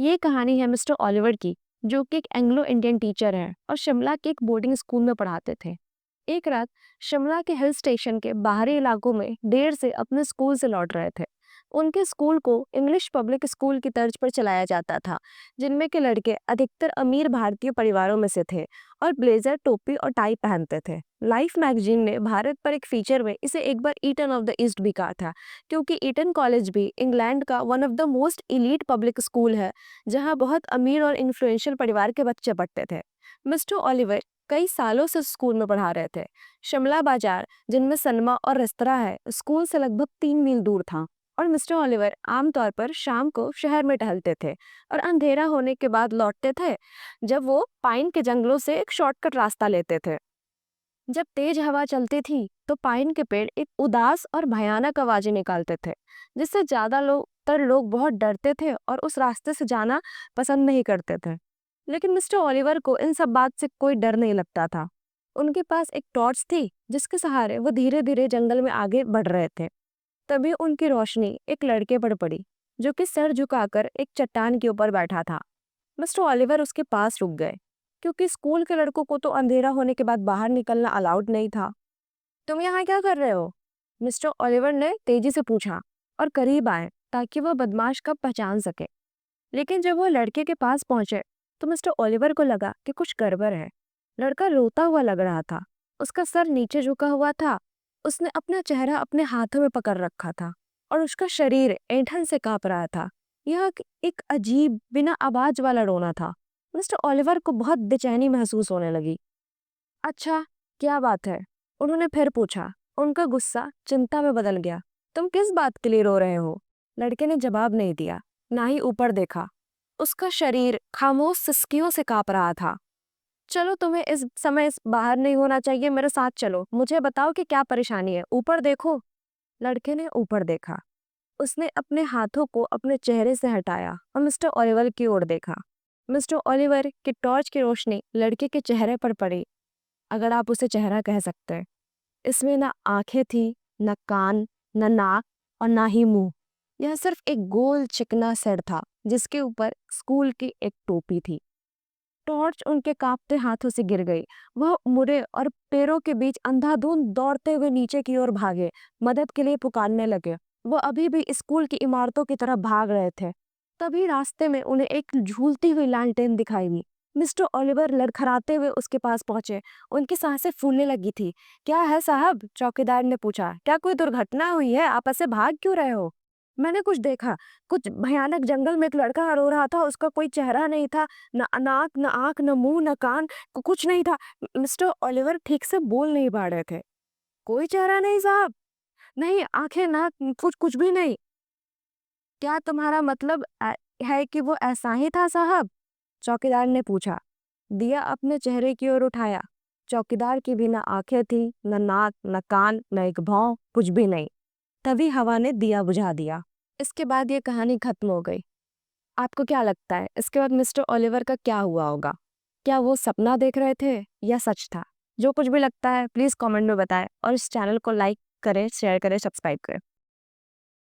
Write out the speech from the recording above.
ये कहानी है मिस्टर ओलिवर की, जो कि एक एंग्लो इंडियन टीचर हैं और शिमला के एक बोर्डिंग स्कूल में पढ़ाते थे। एक रात शिमला के हिल स्टेशन के बाहरी इलाकों में देर से अपने स्कूल से लौट रहे थे। उनके स्कूल को इंग्लिश पब्लिक स्कूल की तर्ज पर चलाया जाता था, जिनमें के लड़के अधिकतर अमीर भारतीय परिवारों में से थे और ब्लेजर, टोपी और टाई पहनते थे। लाइफ मैगजीन ने भारत पर एक फीचर में इसे एक बार ईटन ऑफ द ईस्ट भी कहा था, क्योंकि ईटन कॉलेज भी इंग्लैंड का one of the most elite public school है, जहां बहुत अमीर और इन्फ्लुएंशियल परिवार के बच्चे पढ़ते थे। मिस्टर ओलिवर कई सालों से स्कूल में पढ़ा रहे थे। शिमला बाजार, जिनमें सनमा और रेस्तरां है, स्कूल से लगभग 3 मील दूर था। और मिस्टर ओलिवर आमतौर पर शाम को शहर में टहलते थे और अंधेरा होने के बाद लौटते थे, जब वो पाइन के जंगलों से एक शॉर्टकट रास्ता लेते थे। जब तेज हवा चलती थी तो पाइन के पेड़ एक उदास और भयानक आवाजें निकालते थे, जिससे ज्यादा लोग बहुत डरते थे और उस रास्ते से जाना पसंद नहीं करते थे। लेकिन मिस्टर ओलिवर को इन सब बात से कोई डर नहीं लगता था। उनके पास एक टॉर्च थी, जिसके सहारे वो धीरे धीरे जंगल में आगे बढ़ रहे थे। तभी उनकी रोशनी एक लड़के पर पड़ी, जो कि सर झुकाकर एक चट्टान के ऊपर बैठा था। मिस्टर ओलिवर उसके पास रुक गए, क्योंकि स्कूल के लड़कों को तो अंधेरा होने के बाद बाहर निकलना अलाउड नहीं था। तुम यहाँ क्या कर रहे हो? मिस्टर ओलिवर ने तेजी से पूछा और करीब आए ताकि वह बदमाश का पहचान सके। लेकिन जब वो लड़के के पास पहुंचे तो मिस्टर ओलिवर को लगा कि कुछ गड़बड़ है। लड़का रोता हुआ लग रहा था। उसका सर नीचे झुका हुआ था। उसने अपना चेहरा अपने हाथों में पकड़ रखा था और उसका शरीर ऐंठन से कांप रहा था। यह एक अजीब बिना आवाज वाला रोना था। मिस्टर ओलिवर को बहुत बेचैनी महसूस होने लगी। अच्छा, क्या बात है? उन्होंने फिर पूछा। उनका गुस्सा चिंता में बदल गया। तुम किस बात के लिए रो रहे हो? लड़के ने जवाब नहीं दिया, ना ही ऊपर देखा। उसका शरीर खामोश सिसकियों से कांप रहा था। चलो, तुम्हें इस समय बाहर नहीं होना चाहिए, मेरे साथ चलो। मुझे बताओ कि क्या परेशानी है, ऊपर देखो। लड़के ने ऊपर देखा। उसने अपने हाथों को अपने चेहरे से हटाया और मिस्टर ओलिवर की ओर देखा। मिस्टर ओलिवर की टॉर्च की रोशनी लड़के के चेहरे पर पड़ी, अगर आप उसे चेहरा कह सकते हैं। इसमें ना आंखें थी, न कान, न नाक और ना ही मुंह। यह सिर्फ एक गोल चिकना सिर था, जिसके ऊपर स्कूल की एक टोपी थी। टॉर्च उनके कांपते हाथों से गिर गई। वह मुड़े और पैरों के बीच अंधाधुंध दौड़ते हुए नीचे की ओर भागे, मदद के लिए पुकारने लगे। वो अभी भी स्कूल की इमारतों की तरफ भाग रहे थे। तभी रास्ते में उन्हें एक झूलती हुई लालटेन दिखाई दी। मिस्टर ओलिवर लड़खड़ाते हुए उसके पास पहुंचे। उनकी सांसें फूलने लगी थी। क्या है साहब? चौकीदार ने पूछा। क्या कोई दुर्घटना हुई है? आप ऐसे भाग क्यों रहे हो? मैंने कुछ देखा। कुछ भयानक जंगल में एक लड़का रो रहा था। उसका कोई चेहरा नहीं था, न नाक, न आंख, न मुंह, न कान, कुछ नहीं था। मिस्टर ओलिवर ठीक से बोल नहीं पा रहे थे। कोई चेहरा नहीं साहब? नहीं, आंखें, नाक, कुछ कुछ भी नहीं। क्या तुम्हारा मतलब है कि वो ऐसा ही था साहब? चौकीदार ने पूछा। दिया अपने चेहरे की ओर उठाया। चौकीदार की भी न आंखें थी, न नाक, न कान, न एक भौं, कुछ भी नहीं। तभी हवा ने दिया बुझा दिया। इसके बाद ये कहानी खत्म हो गई। आपको क्या लगता है, इसके बाद मिस्टर ओलिवर का क्या हुआ होगा? क्या वो सपना देख रहे थे या सच था? जो कुछ भी लगता है प्लीज कमेंट में बताएं और इस चैनल को लाइक करें, शेयर करें, सब्सक्राइब करें।